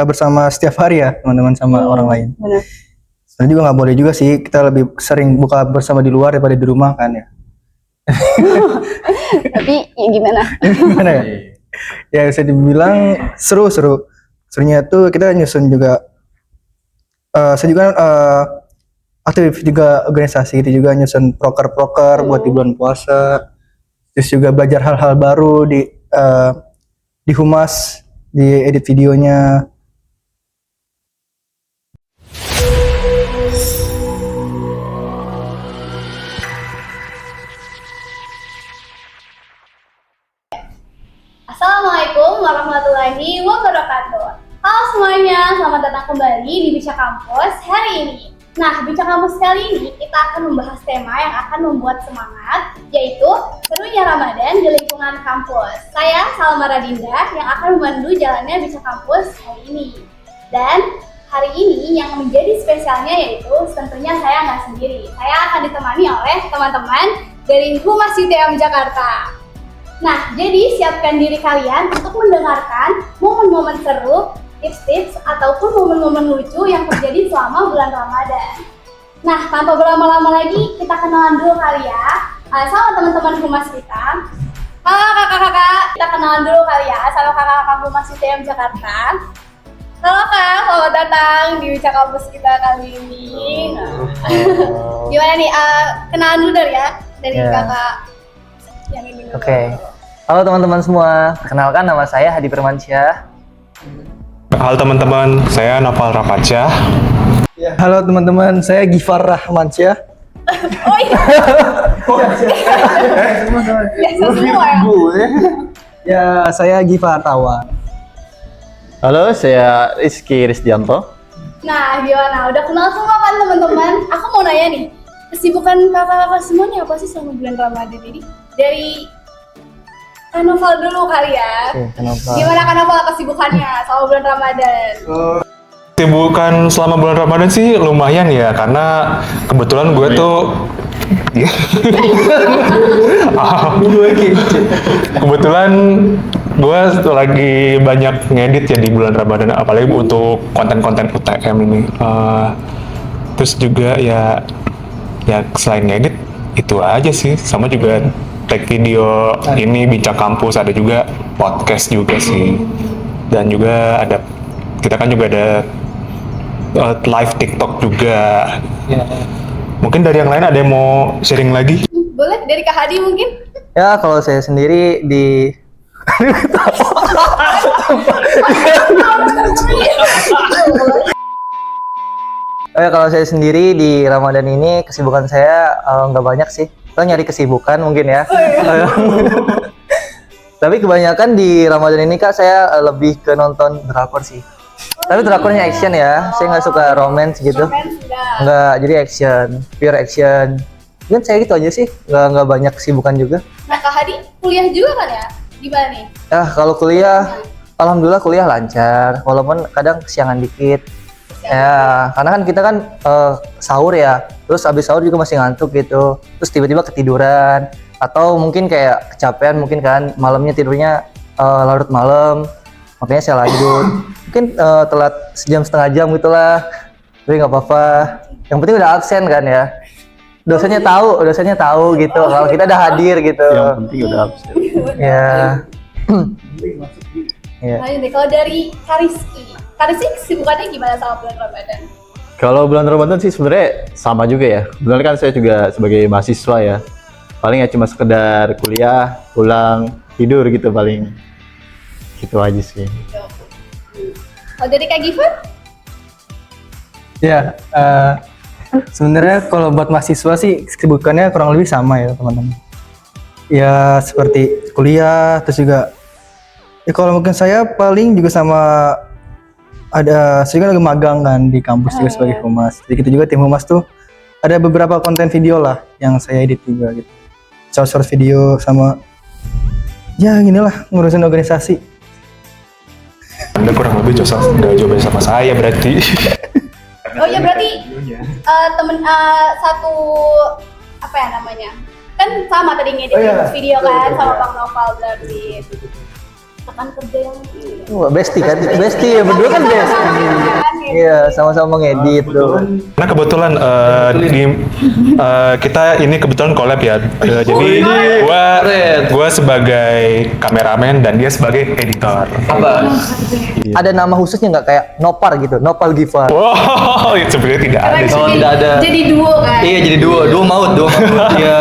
buka bersama setiap hari ya teman-teman sama orang lain. Benar. Sebenarnya juga nggak boleh juga sih, kita lebih sering buka bersama di luar daripada di rumah kan ya. Tapi ya gimana? Gimana ya? Ya bisa dibilang serunya tuh kita nyusun juga saya juga aktif juga organisasi itu juga nyusun proker buat di bulan puasa, terus juga belajar hal-hal baru di humas, di edit videonya. Assalamualaikum warahmatullahi wabarakatuh. Halo semuanya, selamat datang kembali di Bica Kampus hari ini. Nah, Bica Kampus kali ini kita akan membahas tema yang akan membuat semangat, yaitu serunya Ramadan di lingkungan kampus. Saya Salma Radinda yang akan memandu jalannya Bica Kampus hari ini. Dan hari ini yang menjadi spesialnya yaitu tentunya saya nggak sendiri. Saya akan ditemani oleh teman-teman dari Humas UTM Jakarta. Nah, jadi siapkan diri kalian untuk mendengarkan momen-momen seru, tips-tips, ataupun momen-momen lucu yang terjadi selama bulan Ramadan. Nah, tanpa berlama-lama lagi, kita kenalan dulu kali ya sama teman-teman Humas kita. Halo kakak-kakak, kita kenalan dulu kali ya sama kakak-kakak Humas UTM Jakarta. Halo kak, selamat datang di Bica Kampus kita kali ini. Gimana nih, kenalan dulu dari kakak yang ini dulu. Oke. Halo teman-teman semua, perkenalkan nama saya Hadi Firmansyah. Halo teman-teman, saya Noval Rapaca. Ya, halo teman-teman, saya Gifar Rahmansyah. Oh iya. Biasa semua ya. Ya, saya Gifar Tawan. Halo, saya Rizky Risdianto. Nah, gimana? Udah kenal semua kan teman-teman? Aku mau nanya nih, kesibukan kakak-kakak semuanya apa sih selama bulan Ramadan ini? Dari Kanoval dulu kali ya. Gimana Kanoval kesibukannya selama bulan Ramadan? Kesibukan selama bulan Ramadan sih lumayan ya, karena kebetulan gue tuh kebetulan gue lagi banyak ngedit ya di bulan Ramadan, apalagi untuk konten-konten UTM ini. Terus juga ya selain ngedit itu aja sih, sama juga tag video ini Bincang Kampus, ada juga podcast juga sih, dan juga kita kan juga ada live TikTok juga. Mungkin dari yang lain ada yang mau sharing lagi? Boleh, dari Kak Hadi mungkin? Ya, kalau saya sendiri di kalau saya sendiri di Ramadan ini kesibukan saya nggak banyak sih. Kita nyari kesibukan mungkin ya. Tapi kebanyakan di Ramadan ini Kak, saya lebih ke nonton drakor sih. Tapi drakornya action ya. Saya nggak suka romance gitu. Nggak, jadi action, pure action. Mungkin saya gitu aja sih. Nggak banyak kesibukan juga. Nah, Kak Hadi kuliah juga kan ya? Gimana nih? Ya, kalau kuliah, alhamdulillah kuliah lancar. Walaupun kadang kesiangan dikit. Ya, karena kan kita kan sahur ya, terus abis sahur juga masih ngantuk gitu, terus tiba-tiba ketiduran, atau mungkin kayak kecapean mungkin kan, malamnya tidurnya larut malam, makanya saya lanjut, mungkin telat sejam setengah jam gitulah, tapi nggak apa-apa, yang penting udah absen kan ya, dosennya tahu gitu, kalau kita udah hadir gitu. Yang penting udah absen. Ya. Ya. Lanjut deh, kalau dari Kariski kesibukannya gimana sama bulan Ramadan? Kalau bulan Ramadan sih sebenarnya sama juga ya. Benar kan, saya juga sebagai mahasiswa ya. Paling ya cuma sekedar kuliah, pulang, tidur gitu paling. Gitu aja sih. Kalau dari Kak Gifar? Ya, sebenarnya kalau buat mahasiswa sih kesibukannya kurang lebih sama ya teman-teman. Ya seperti kuliah, terus juga ya kalau mungkin saya paling juga sama saya kan lagi magang kan di kampus juga sebagai humas. Jadi kita juga tim humas tuh ada beberapa konten video lah yang saya edit juga gitu. Short video sama ya inilah ngurusin organisasi. Anda kurang lebih udah jawabnya sama saya berarti. Oh ya berarti satu apa ya namanya? Kan sama tadi ngedit video kan sama Bang Noval berarti. rekan kerja yang Wah, bestie kan? Bestie ya, berdua kan bestie. Iya, sama-sama ngedit tuh. Nah kebetulan kita ini kebetulan collab ya. Jadi gua sebagai kameramen dan dia sebagai editor. Ada nama khususnya nggak kayak Nopar gitu, Nopal Gifar? Wow, itu sebenarnya tidak ada sih. Oh, tidak ada. jadi duo kan. Iya, jadi dua maut. Iya.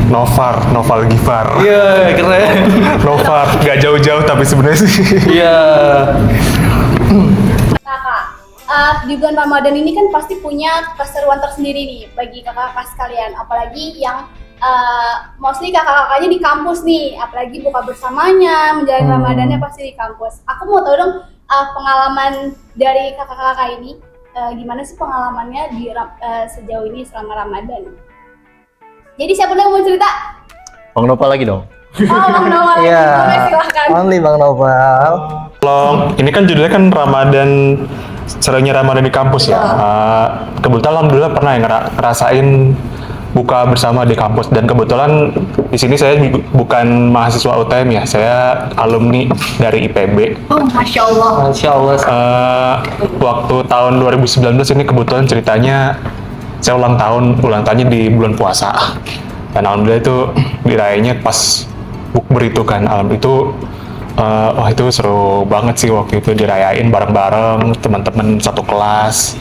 Noval Gifar. Iya, keren. Novar, nggak jauh-jauh tapi sebenarnya sih. Iya. Kakak, di bulan Ramadan ini kan pasti punya keseruan tersendiri nih bagi kakak-kakak sekalian, apalagi yang mostly kakak-kakaknya di kampus nih, apalagi buka bersamanya, menjalani Ramadannya pasti di kampus. Aku mau tahu dong pengalaman dari kakak-kakak ini, gimana sih pengalamannya di sejauh ini selama Ramadan? Jadi siapa yang mau cerita? Bang Nopal lagi dong. Oh, Bang Noah, Iya. boleh silahkan. Only Bang Nopal. Long, ini kan judulnya kan Ramadan, serunya Ramadan di kampus ya. Kebetulan alhamdulillah pernah ya ngerasain buka bersama di kampus, dan kebetulan di sini saya bukan mahasiswa UTM ya, saya alumni dari IPB. Oh, Masya Allah. Masya Allah. Waktu tahun 2019 ini kebetulan ceritanya saya ulang tahunnya di bulan puasa, dan alhamdulillah itu dirayanya pas bukber itu kan, itu wah itu seru banget sih waktu itu, dirayain bareng-bareng teman-teman satu kelas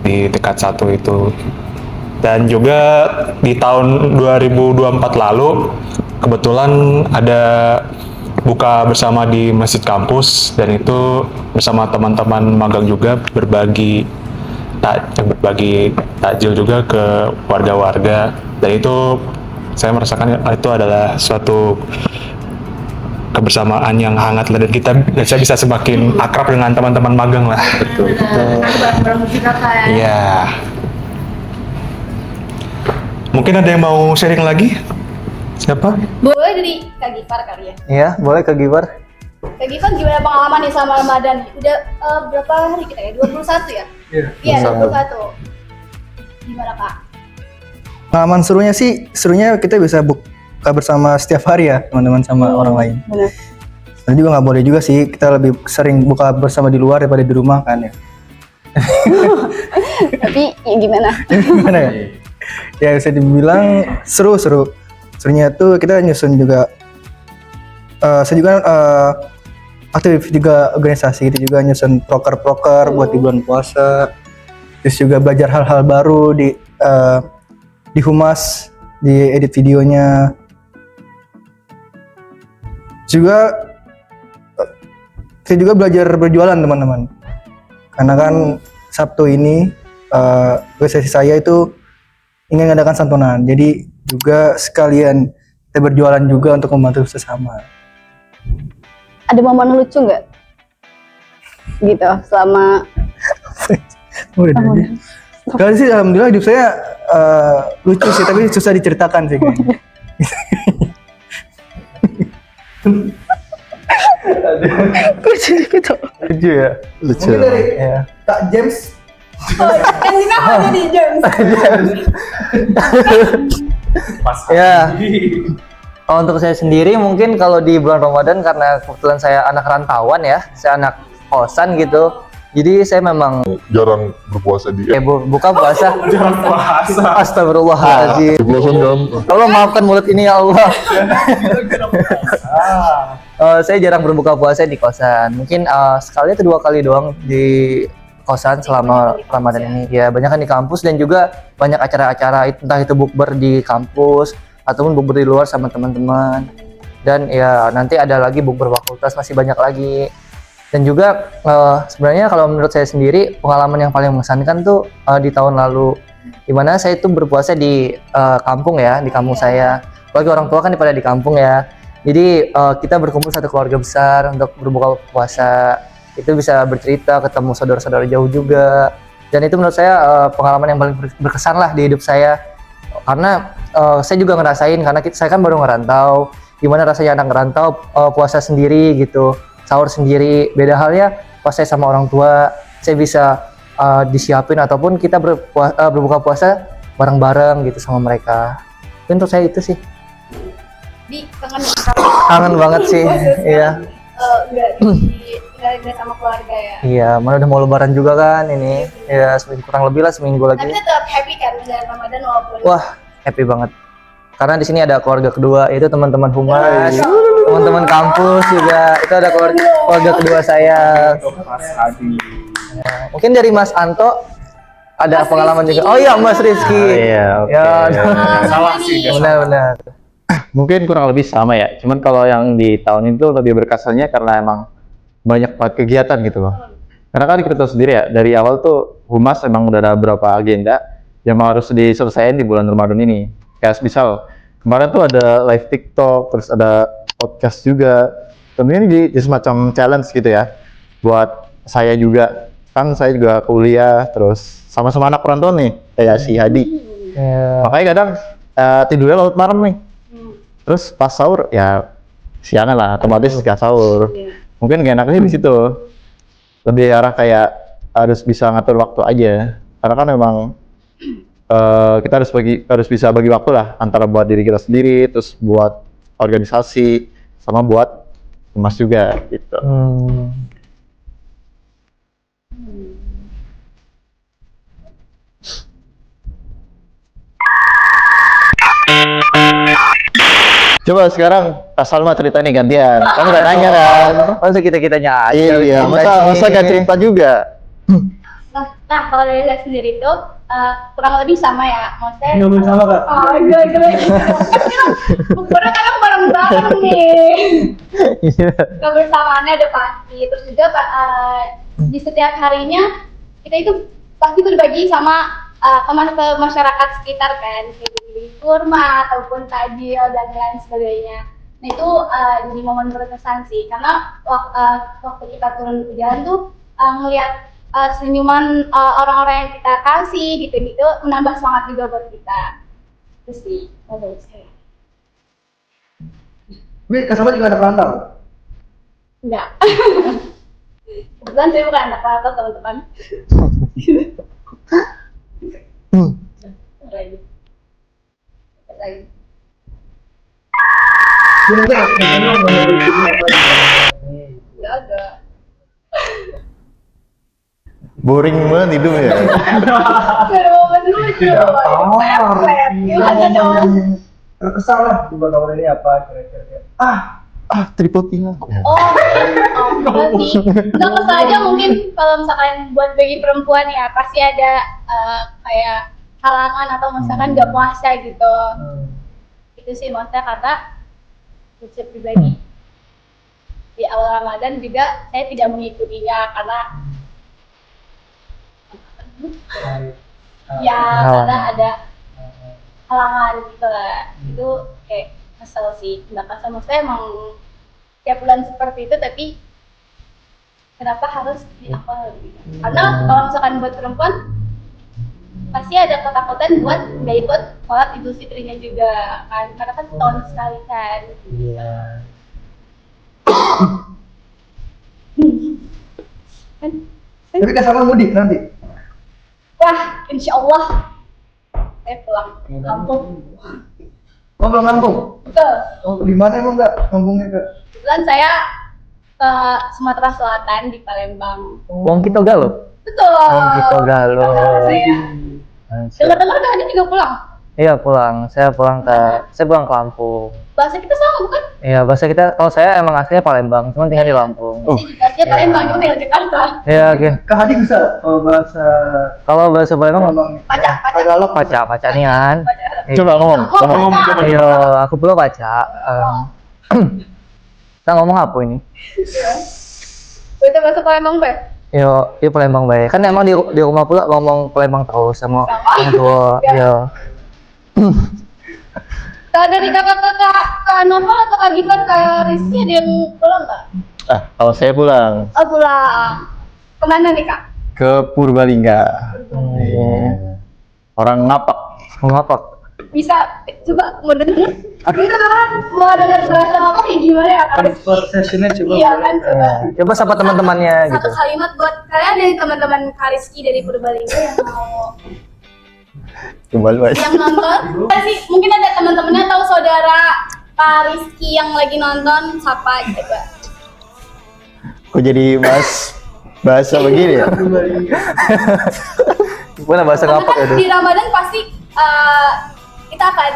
di tingkat 1 itu. Dan juga di tahun 2024 lalu kebetulan ada buka bersama di masjid kampus, dan itu bersama teman-teman magang juga, berbagi takjil juga ke warga-warga, dan itu saya merasakan itu adalah suatu kebersamaan yang hangat lah, dan saya bisa semakin akrab dengan teman-teman magang lah. Betul. Bareng-bareng juga kan. Iya. Mungkin ada yang mau sharing lagi? Siapa? Boleh dari Kak Gifar kali ya. Iya, boleh ke Gifar. Kak Gifar gimana pengalaman nih sama Ramadan nih? Udah berapa hari kita ya? 21 ya? Iya, 21. Gimana Kak? Pengalaman serunya kita bisa buka bersama setiap hari ya teman-teman sama orang lain. Benar. Dan juga nggak boleh juga sih, kita lebih sering buka bersama di luar daripada di rumah kan ya. Tapi ya gimana? Gimana ya? Ya bisa dibilang serunya tuh kita nyusun juga saya juga aktif juga organisasi, gitu juga nyusun proker buat di bulan puasa, terus juga belajar hal-hal baru di humas, di edit videonya juga. Saya juga belajar berjualan teman-teman, karena kan Sabtu ini organisasi saya itu ingin mengadakan santunan, jadi juga sekalian kita berjualan juga untuk membantu sesama. Ada momen lucu nggak? Gitu selama Udah aja. Kalau sih alhamdulillah hidup saya lucu sih, tapi susah diceritakan sih kayaknya. Lucu ya. Lucu. Mungkin dari Kak James. oh, kan Dina ada di James. Ya. Kalau untuk saya sendiri mungkin kalau di bulan Ramadan, karena kebetulan saya anak rantauan ya, saya anak kosan gitu. Jadi saya memang jarang berpuasa di buka puasa. Jarang puasa. Astagfirullahaladzim. Allah maafkan mulut ini ya Allah. Saya jarang berbuka puasa di kosan. Mungkin sekali atau 2 kali doang di kosan selama Ramadan ini. Ya banyak kan di kampus, dan juga banyak acara-acara, entah itu bukber di kampus ataupun bukber di luar sama teman-teman. Dan ya nanti ada lagi bukber fakultas, masih banyak lagi. Dan juga sebenarnya kalau menurut saya sendiri pengalaman yang paling mengesankan tuh di tahun lalu, dimana saya itu berpuasa di kampung ya, di kampung saya. Apalagi orang tua kan pada di kampung ya. Jadi kita berkumpul satu keluarga besar untuk berbuka puasa. Itu bisa bercerita, ketemu saudara-saudara jauh juga. Dan itu menurut saya pengalaman yang paling berkesan lah di hidup saya. Karena saya juga ngerasain, karena saya kan baru ngerantau, gimana rasanya anak ngerantau puasa sendiri gitu, sahur sendiri. Beda halnya pas saya sama orang tua, saya bisa disiapin ataupun kita berbuka puasa bareng-bareng gitu sama mereka. Untuk saya itu sih. Jadi kangen Kangen banget sih, iya. Nggak sama keluarga ya. Iya, mana udah mau lebaran juga kan ini. Ya, kurang lebih lah seminggu lagi. Tapi tetap happy kan dengan Ramadan walaupun. Wah, happy banget. Karena di sini ada keluarga kedua, itu teman-teman humas, teman-teman kampus juga. Itu ada keluarga kedua saya. Ya, mungkin dari Mas Anto ada Mas pengalaman Rizky juga. Oh iya, Mas Rizky. Iya, oke. Ya, Salah sih. benar-benar. Mungkin kurang lebih sama ya. Cuman kalau yang di tahun itu lebih berkesannya karena emang banyak banget kegiatan gitu loh. Karena kan kita tahu sendiri ya, dari awal tuh humas emang udah ada beberapa agenda yang harus diselesaikan di bulan Ramadan ini. Kayak misal kemarin tuh ada live TikTok, terus ada podcast juga. Tentunya ini jadi semacam challenge gitu ya. Buat saya juga, kan saya juga kuliah, terus sama-sama anak perantauan nih, kayak si Hadi. Ya. Makanya kadang tidurnya larut malam nih. Terus pas sahur ya siangan lah, otomatis gak sahur. Mungkin gak enaknya di situ. Lebih arah kayak harus bisa ngatur waktu aja. Karena kan memang kita harus bisa bagi waktu lah antara buat diri kita sendiri, terus buat organisasi, sama buat emas juga gitu. Coba sekarang Kak Salma cerita nih gantian. Kamu gak nanya kan? Masa kita-kitanya aja. Iya, masa gak cerita juga? Nah, kalau dari saya sendiri tuh kurang lebih sama ya. Maksudnya Nggak bersama Kak. Oh, gila. Bukurnya kadang bareng-bareng nih. Kebersamaannya ada pasti. Terus juga di setiap harinya kita itu pasti berbagi sama ke masyarakat sekitar kan, kayak beli kurma ataupun takjil dan lain sebagainya. Nah itu jadi momen berkesan sih, karena waktu kita turun ke jalan tuh ngelihat senyuman orang-orang yang kita kasih gitu menambah semangat juga buat kita. Itu sih menurut saya. Wih, Kak Salma juga ada perantau? Enggak. Kebetulan saya bukan anak perantau, teman-teman. Lagi. Enggak ada. Boring banget hidupnya. Gak ada momen lucu. Gimana dong? Kesal lah di bulan Ramadan ini apa kira-kira? Tripodnya. Berarti nggak kesal aja mungkin kalau misalkan buat bagi perempuan ya pasti ada kayak halangan atau misalkan nggak puasa gitu. Itu sih maksudnya kata saya pribadi di awal Ramadan juga saya tidak mengikutinya karena ya karena ada halangan gitu lah. Itu kayak kesel sih, nggak kesel maksudnya emang tiap bulan seperti itu tapi kenapa harus di awal gitu? Karena kalau misalkan buat perempuan pasti ada ketakutan buat nggak ikut sholat Idul Fitrinya juga kan, karena kan tahun sekali kan. Iya. Tapi Kak Salma mudik nanti? Wah, insya Allah saya pulang kampung. Oh, belum kampung? Betul. Oh, di mana emang Kak kampungnya Kak? Kebetulan saya ke Sumatera Selatan di Palembang. Wong kita galuh. Betul. Wong kita galuh. Dengar-dengar Kak juga pulang. Iya pulang. Saya pulang ke Lampung. Bahasa kita sama bukan? Iya bahasa kita. Kalau saya emang aslinya Palembang, cuma tinggal di Lampung. Bahasanya Palembang, cuma tinggal di Jakarta. Iya oke. Kak Hadi bisa Kalau bahasa Palembang Pacak. paca nian. Coba ngomong. Iya, aku belum baca. Kita ngomong apa ini? Itu bahasa Palembang, Be? Yo, Palembang baik. Kan emang di rumah pula ngomong Palembang terus sama orang tua. Iya. Kalau dari kakak-kakak Kak Nova atau Kak Gibran, Kak Rizky ada yang pulang nggak? Kalau saya pulang Oh pulang. Kemana nih Kak? ke Purbalingga. Iya. Orang Ngapak. Ngapak. Bisa coba mau denger? Mau denger bahasa apa kayak gimana ya Kak Rizky? sessionnya coba. Iya kan coba. Coba sapa teman-temannya Satu gitu. kalimat buat kalian dari teman-teman Kak Rizky dari Purbalingga yang mau Coba lu aja. yang nonton. Sih mungkin ada teman-temannya atau saudara Pak Rizky yang lagi nonton, sapa coba. Kok jadi bahasa begini ya? Gimana bahasa Karena ngapak ya kan tuh? di Ramadan pasti kita akan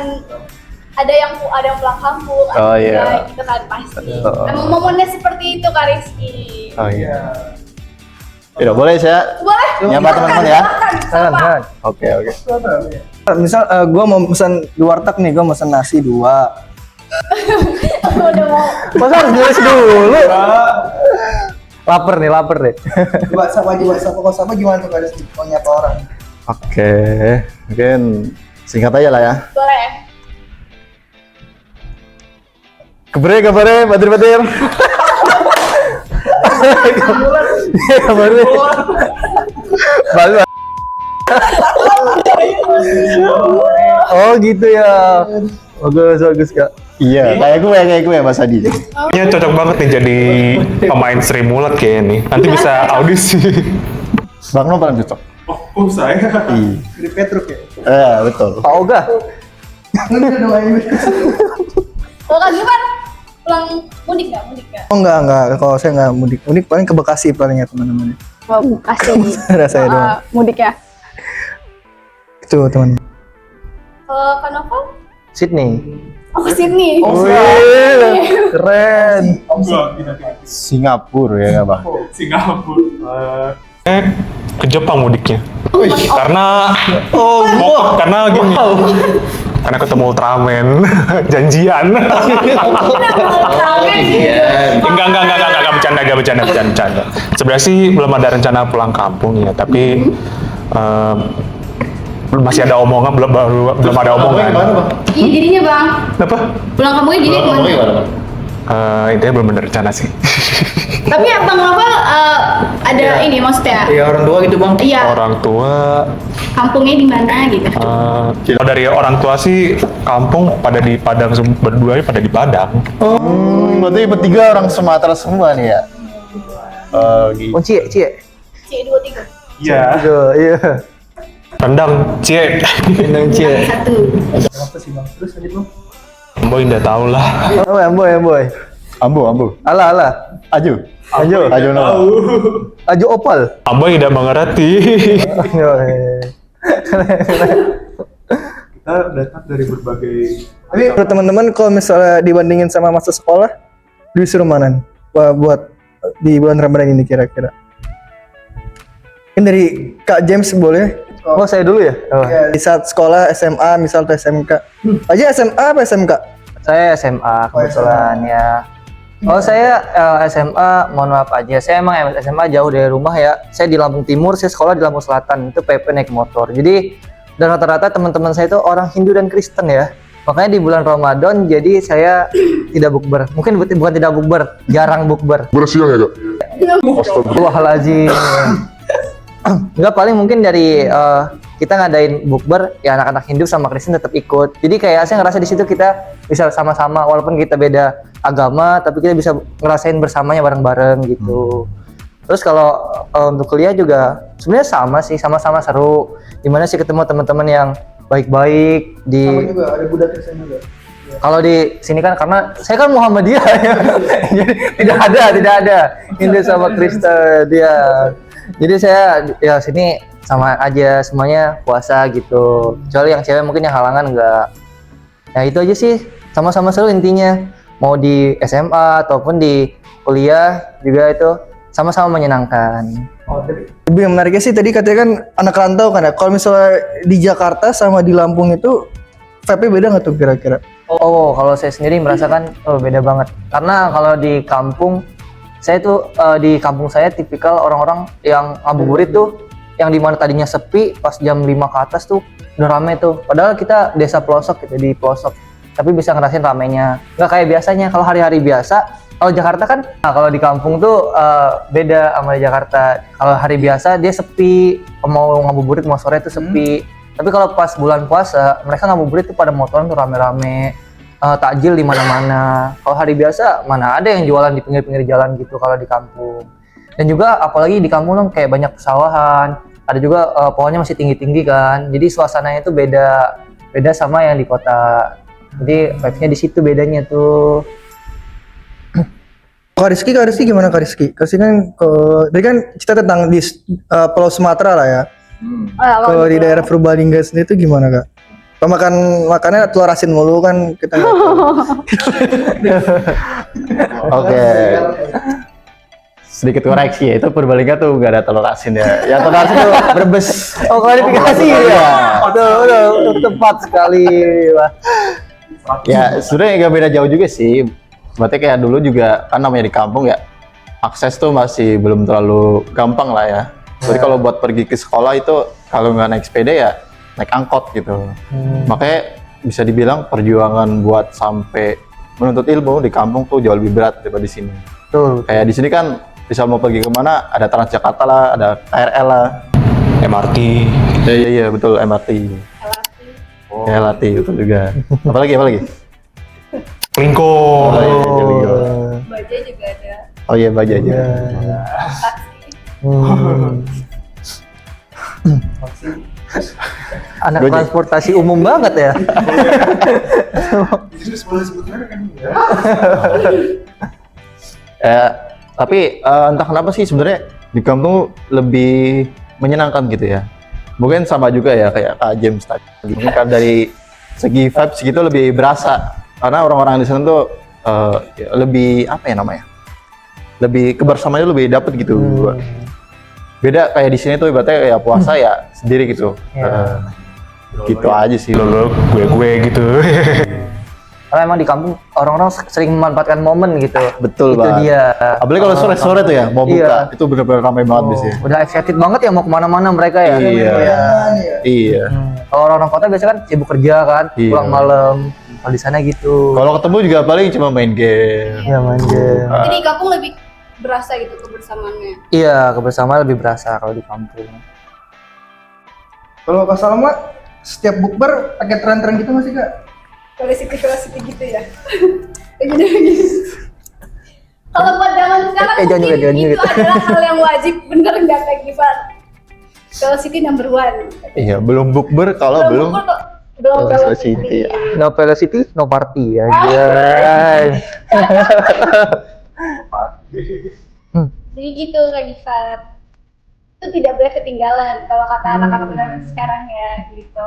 ada yang pulang kampung, Oh, ada iya. gitu kan pasti. Oh. Emang momennya seperti itu Kak Rizky. Oh iya. Yaudah, boleh saya Boleh? nyapa teman-teman ya? Jangan, jangan. Oke. Misal gue mau pesan di warteg nih, gue pesan nasi 2. Aku udah mau. Masa harus nulis dulu? Laper nih. Coba sama gimana tuh Kak Rizky? Mau nyapa orang? Oke. Mungkin singkat aja lah ya. Boleh. Kabare, batir. Kabare. Baru. Oh gitu ya. Bagus Kak. Iya, kayak gue Mas Adi. Ya cocok banget nih jadi pemain Sri Mulat kayaknya nih. Nanti bisa audisi. Bang Lo paling cocok. Oh saya. Iya. Di Petruk ya? Betul. Pak Oga. Kalau Kak Gimana? Pulang mudik nggak? Oh enggak. Kalau saya enggak mudik. Mudik paling ke Bekasi paling ya teman-teman. Oh, Bekasi. Rasanya doang. Mudik ya. Itu teman. Kalau Kak Novel? Sydney. Oh, Sydney. Wih, keren. Singapura ya nggak Bang? Singapura. Ke Jepang mudiknya. Oh, Karena karena gini. Karena ketemu Ultraman, janjian. Enggak bercanda. Sebenarnya sih belum ada rencana pulang kampung ya, tapi masih ada omongan, belum ada omongan. Iya jadinya Bang. Apa? Pulang kampungnya jadi kemana? Intinya belum ada rencana sih. Tapi Bang Novel ada ini maksudnya? Ya orang tua gitu Bang. Iya. Orang tua, Kampungnya di mana gitu? kalau dari orang tua sih kampung pada di Padang, berdua pada di Padang. Berarti bertiga orang Sumatera semua nih ya? Gitu. Oh, Cie. C23. Iya. Iya. Rendang, cie. Rendang Cie. Satu. Apa sih Bang? Terus lanjut Bang. Boy udah tau lah. Oh, Amboy. Ambo. Ala. Aju no. Aju opal. Amboy tidak mengerti. Kita datang dari berbagai Tapi menurut teman-teman kalau misalnya dibandingin sama masa sekolah, disuruh mana? Buat di bulan Ramadan ini kira-kira? Mungkin dari Kak James boleh? Oh, saya dulu ya? Oh. Ya, di saat sekolah SMA misal atau SMK. Aja SMA apa SMK? Saya SMA kebetulan ya. Oh saya SMA, mohon maaf aja. Saya emang SMA jauh dari rumah ya. Saya di Lampung Timur, saya sekolah di Lampung Selatan. Itu PP naik motor. Jadi dan rata-rata teman-teman saya itu orang Hindu dan Kristen ya. Makanya di bulan Ramadan jadi saya tidak bukber. Mungkin bukan tidak bukber, jarang bukber. Bersiang ya Kak? Astagfirullahaladzim. Enggak, paling mungkin dari kita ngadain bukber ya anak-anak Hindu sama Kristen tetap ikut. Jadi kayak saya ngerasa di situ kita bisa sama-sama walaupun kita beda agama tapi kita bisa ngerasain bersamanya bareng-bareng gitu. Terus kalau untuk kuliah juga sebenarnya sama sih, sama-sama seru. Dimana sih ketemu teman-teman yang baik-baik di Sama juga ada Buddha Kristen juga. kalau di sini kan karena saya kan Muhammadiyah ya. Jadi tidak ada Hindu sama Kristen dia. Jadi saya ya sini sama aja semuanya puasa gitu. Kecuali yang cewek mungkin yang halangan enggak. Ya itu aja sih, sama-sama seru intinya. Mau di SMA ataupun di kuliah juga itu sama-sama menyenangkan. Ibu yang menariknya sih tadi katanya kan anak rantau kan ya. Kalau misalnya di Jakarta sama di Lampung itu vibe-nya beda nggak tuh kira-kira? Oh, kalau saya sendiri merasakan beda banget. Karena kalau di kampung saya tuh di kampung saya tipikal orang-orang yang ngabuburit tuh yang dimana tadinya sepi pas jam 5 ke atas tuh udah rame tuh. Padahal kita desa pelosok gitu di pelosok. Tapi bisa ngerasain ramenya. Nggak kayak biasanya kalau hari-hari biasa. Kalau Jakarta kan, nah kalau di kampung tuh beda sama di Jakarta. Kalau hari biasa dia sepi, mau ngabuburit mau sore tuh sepi. Tapi kalau pas bulan puasa, mereka ngabuburit tuh pada motoran tuh rame-rame. Takjil di mana-mana. Kalau hari biasa mana ada yang jualan di pinggir-pinggir jalan gitu kalau di kampung. Dan juga apalagi di kampung tuh kayak banyak pesawahan. Ada juga pohonnya masih tinggi-tinggi kan. Jadi suasananya itu beda sama yang di kota. Jadi vibes-nya di situ bedanya tuh. Kak Rizky gimana Kak Rizky? Kak Rizky kan tadi kan cerita tentang di Pulau Sumatera lah ya. Kalau di daerah Purbalingga sendiri itu gimana Kak? Kalau makannya telur asin mulu kan kita nggak tahu. Oke. Sedikit koreksi ya, itu Purbalingga tuh gak ada telur asin ya. Yang telur asin tuh Brebes. Oh, klarifikasi ya. Betul, tepat sekali, Pak. Ya sebenarnya nggak beda jauh juga sih. Berarti kayak dulu juga kan namanya di kampung ya, akses tuh masih belum terlalu gampang lah ya. Jadi kalau buat pergi ke sekolah itu kalau nggak naik sepeda ya naik angkot gitu. Makanya bisa dibilang perjuangan buat sampai menuntut ilmu di kampung tuh jauh lebih berat daripada di sini. Betul. Kayak di sini kan bisa mau pergi kemana ada Transjakarta lah, ada KRL lah. MRT. Iya betul MRT. LRT itu juga. Apalagi? Lingko. Oh, iya, Lingko. Baja juga ada. Oh iya Baja aja. Anak Gojek. transportasi umum banget ya. Tapi entah kenapa sih sebenarnya di kampung lebih menyenangkan gitu ya. Mungkin sama juga ya kayak Kak James tadi. Mungkin kan dari segi vibes gitu lebih berasa karena orang-orang di sana tuh ya lebih apa ya namanya? Lebih kebersamaannya lebih dapet gitu. Beda kayak di sini tuh ibaratnya kayak puasa ya sendiri gitu. Gitu aja sih. Lo gue gitu. Karena emang di kampung orang-orang sering memanfaatkan momen gitu. Betul Itu banget. dia. Apalagi kalau sore-sore tuh ya mau buka, Iya. itu bener-bener ramai banget biasanya. Udah excited banget ya mau kemana-mana mereka ya. Iya. Kalau orang-orang kota biasanya kan sibuk kerja kan, Iya. pulang malam. Kalau di sana gitu. Kalau ketemu juga paling cuma main game. Iya main game. Jadi di kampung lebih berasa gitu kebersamaannya. Iya, kebersamaan lebih berasa kalau di kampung. Kalau Kak Salma setiap bukber pakai tren-tren gitu masih Kak? Velocity gitu ya. Gini. Kalau buat zaman sekarang jangan mungkin juga, itu adalah hal yang wajib, bener nggak Kak Gifar? Velocity number one. Iya, belum bukber kalau belum bukur kok. Belum Velocity, ya. No velocity, no party ya. Jadi gitu Kak Gifar. Itu tidak boleh ketinggalan kalau kata anak-anak sekarang ya gitu.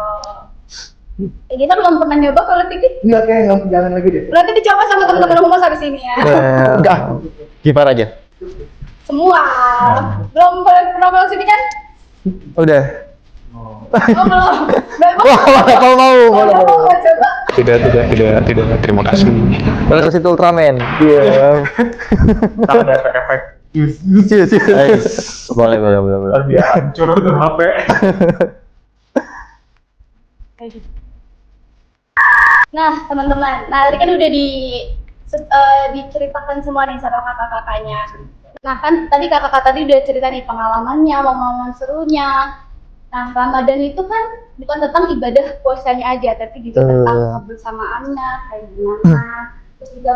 Kita belum pernah nyoba kalau titik. Enggak kayak nggak jalan lagi deh. Berarti dicoba sama teman-teman humas habis ini ya. enggak. Gimana aja? Semua. Belum pernah velocity kan? Udah. Oh belum. Kalau mau. Mau coba. Tidak. Terima kasih. Velocity Ultraman. Iya. Boleh. Hancur tuh HP. Nah teman-teman, tadi kan udah diceritakan semua nih sama kakak-kakaknya. Nah kan tadi kakak-kakak tadi udah cerita nih pengalamannya, momen-momen serunya. Nah Ramadan itu kan bukan tentang ibadah puasanya aja, tapi juga tentang kebersamaannya, kayak gimana. Terus juga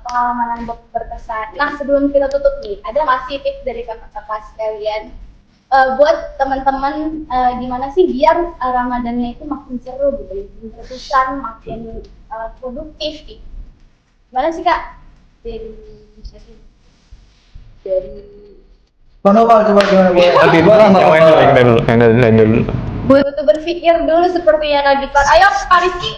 pengalaman yang berkesan. Nah sebelum kita tutup nih, ada masih tips dari kakak-kakak sekalian buat teman-teman gimana sih biar Ramadannya itu makin seru gitu, makin berkesan, makin produktif gitu. Gimana sih Kak? Dari Coba gimana boleh? Yang dulu. butuh berpikir dulu seperti yang Kak Gifar. Ayo Pak Rizky.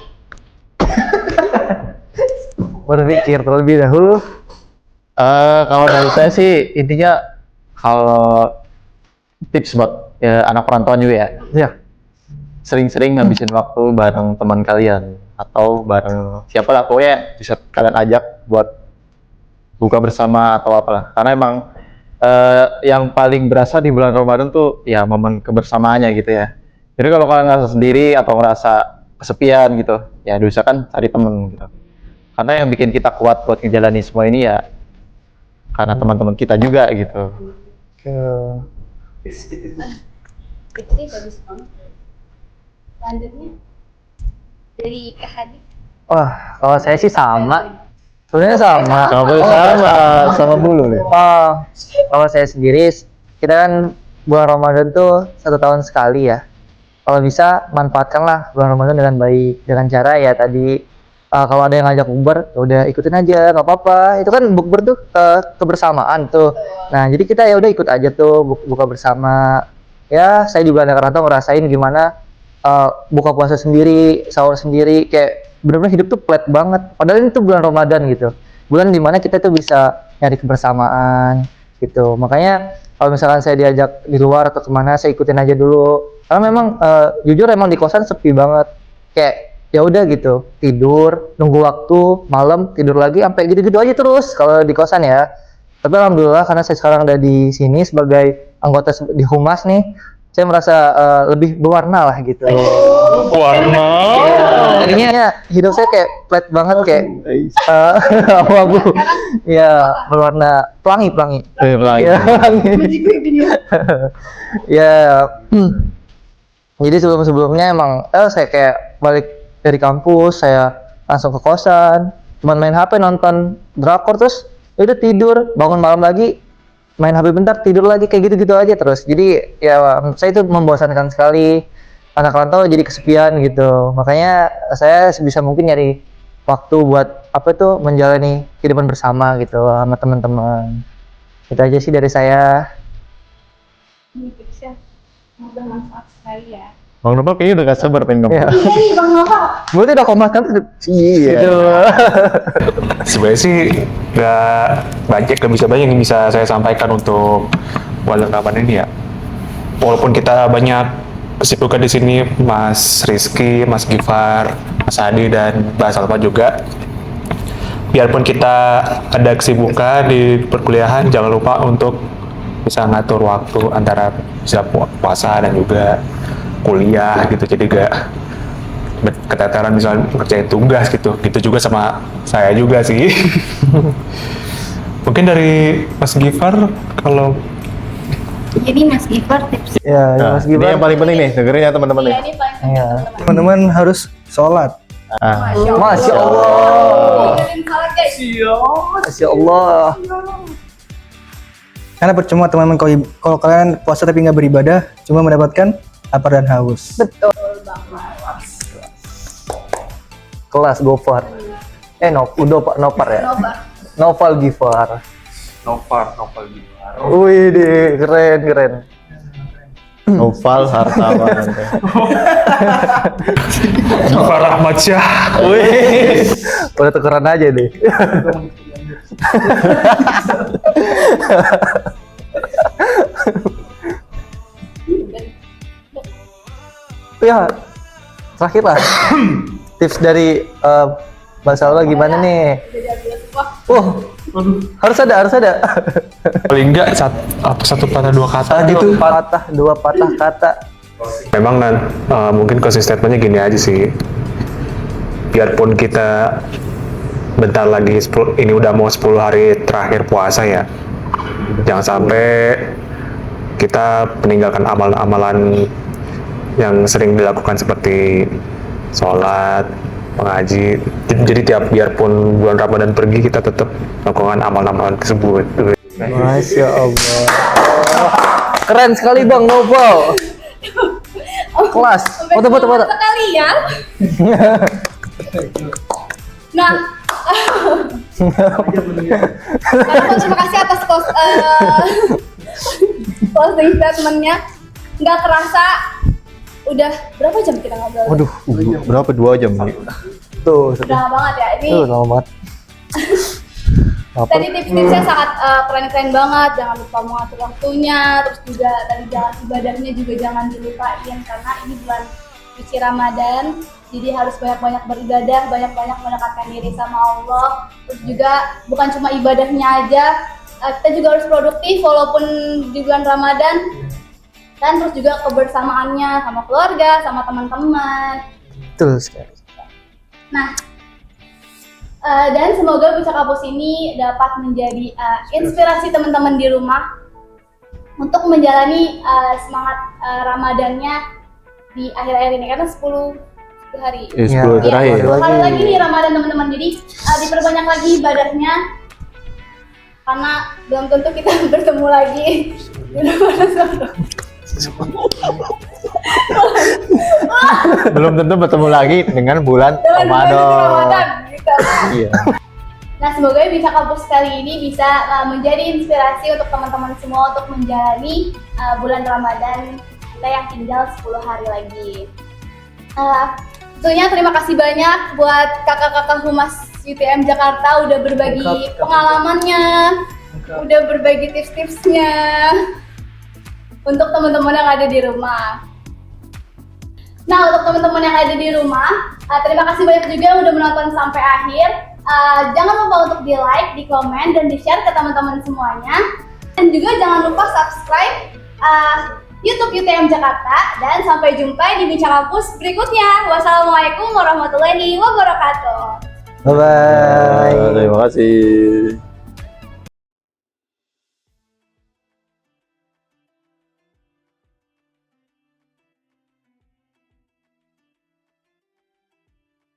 Berpikir terlebih dahulu. Kalau dari saya sih intinya kalau tips buat ya, anak perantauan juga ya. Ya. Sering-sering ngabisin waktu bareng teman kalian atau bareng siapa lah pokoknya bisa kalian ajak buat buka bersama atau apalah. Karena emang yang paling berasa di bulan Ramadan tuh ya momen kebersamaannya gitu ya. Jadi kalau kalian ngerasa sendiri atau ngerasa kesepian gitu, ya diusahakan cari temen gitu. Karena yang bikin kita kuat buat ngejalanin semua ini ya karena teman-teman kita juga gitu. Tipsnya bagus banget. Selanjutnya dari Kak Hadi. Wah, kalau saya sih sama. Sebenarnya sama. Sama bulu nih. Kalau saya sendiri, kita kan bulan Ramadan tuh 1 tahun sekali ya. Kalau bisa manfaatkanlah bulan Ramadan dengan baik, dengan cara ya tadi kalau ada yang ngajak bukber, ya udah ikutin aja, nggak apa-apa. Itu kan bukber tuh kebersamaan tuh. Nah, jadi kita ya udah ikut aja tuh buka bersama. Ya, saya di Belanda Rantau ngerasain gimana buka puasa sendiri, sahur sendiri, kayak benar-benar hidup tuh flat banget. Padahal ini tuh bulan Ramadan gitu. Bulan dimana kita tuh bisa nyari kebersamaan gitu. Makanya kalau misalkan saya diajak di luar atau kemana, saya ikutin aja dulu. Karena memang jujur emang di kosan sepi banget. Kayak ya udah gitu, tidur, nunggu waktu, malam tidur lagi, sampai gitu-gitu aja terus kalau di kosan ya. Tapi alhamdulillah karena saya sekarang ada di sini sebagai anggota di humas nih, saya merasa lebih berwarna lah gitu. Warna. Jadinya ya, hidup saya kayak flat banget, kayak abu-abu. Ya, berwarna pelangi. Pelangi. Ya, ya. Jadi sebelumnya emang saya kayak balik dari kampus, saya langsung ke kosan, cuman main HP, nonton drakor, terus ya udah tidur, bangun malam lagi, main HP bentar, tidur lagi, kayak gitu-gitu aja terus. Jadi ya menurut saya itu membosankan sekali. Anak rantau jadi kesepian gitu. Makanya saya sebisa mungkin nyari waktu buat apa tuh menjalani kehidupan bersama gitu sama teman-teman. Itu aja sih dari saya. Ini tipsnya bermanfaat sekali ya. Bang Nopal kayaknya udah gak sabar pengen ngomong. Ya. Iya, Bang Nova. Berarti udah komat kan? Iya. Gitu. Sebenarnya sih nggak bisa banyak yang bisa saya sampaikan untuk bulan Ramadan ini ya. Walaupun kita banyak kesibukan di sini, Mas Rizky, Mas Gifar, Mas Adi, dan Mbak Salma juga. Biarpun kita ada kesibukan di perkuliahan, jangan lupa untuk bisa ngatur waktu antara bisa puasa dan juga kuliah gitu. Jadi gak keteteran misalnya ngerjain tugas gitu. Gitu juga sama saya juga sih. Mungkin dari Mas Gifar, kalau Jadi Mas Gifar tips. Ya, Nah, Mas ini Gibran. yang paling penting nih, dengerin ya teman-teman nih. Iya, ini paling penting Iya. teman-teman. Teman-teman harus sholat. Ah, Masya Allah. Dengerin salat, guys. Masya Allah. Karena percuma teman-teman kalau kalian puasa tapi nggak beribadah, cuma mendapatkan lapar dan haus. Kelas Gofar. Nopar ya? Nobar. Noval Gifar. Novel gitu. Wih deh, keren. Noval Hartawan. Gifar Ahmad Syah. Wih, udah tukeran aja deh. Ya, terakhir lah. Tips dari Mbak Salwa gimana nih? Udah diambil semua. Harus ada. Paling enggak satu patah dua kata gitu. Dua patah kata. Memang mungkin closing statementnya gini aja sih. Biarpun kita bentar lagi ini udah mau 10 hari terakhir puasa ya. Jangan sampai kita meninggalkan amalan-amalan yang sering dilakukan seperti sholat, mengaji. Jadi biarpun bulan Ramadan pergi, kita tetap melakukan amalan-amalan tersebut. Masya Allah. Keren sekali Bang Novel. Kelas. Foto. Sekali ya. Nah, terima kasih atas closing statement-nya. Nggak kerasa udah berapa jam kita ngobrol? Waduh, Berapa 2 jam nih? tuh. Udah lama banget ya. Ini Lama banget. tadi tips-tipsnya sangat keren-keren banget. Jangan lupa mengatur waktunya, terus juga tadi jalan ibadahnya juga jangan dilupain karena ini bulan suci Ramadan. Jadi harus banyak-banyak beribadah, banyak-banyak mendekatkan diri sama Allah. Terus juga bukan cuma ibadahnya aja, kita juga harus produktif walaupun di bulan Ramadan. Dan terus juga kebersamaannya sama keluarga, sama teman-teman. Betul sekali. Nah, dan semoga Bisa Kampus ini dapat menjadi inspirasi teman-teman di rumah untuk menjalani semangat Ramadannya di akhir-akhir ini karena 10 hari. 10 terakhir. 10 hari lagi nih Ramadan teman-teman. Jadi diperbanyak lagi ibadahnya karena belum tentu kita bertemu lagi di Ramadan. Belum tentu bertemu lagi dengan bulan Dengan bulan Ramadan. Ramadan. Iya. Nah, semoga Bincang Kampus kali ini bisa menjadi inspirasi untuk teman-teman semua untuk menjalani bulan Ramadan kita yang tinggal 10 hari lagi. Tentunya terima kasih banyak buat kakak-kakak Humas UTM Jakarta udah berbagi pengalamannya, udah berbagi tips-tipsnya untuk teman-teman yang ada di rumah. Nah, untuk teman-teman yang ada di rumah, terima kasih banyak juga yang udah menonton sampai akhir. Jangan lupa untuk di like, di komen, dan di share ke teman-teman semuanya. Dan juga jangan lupa subscribe YouTube UTM Jakarta. Dan sampai jumpa di Bincang Kampus berikutnya. Wassalamualaikum warahmatullahi wabarakatuh. Bye bye. Terima kasih.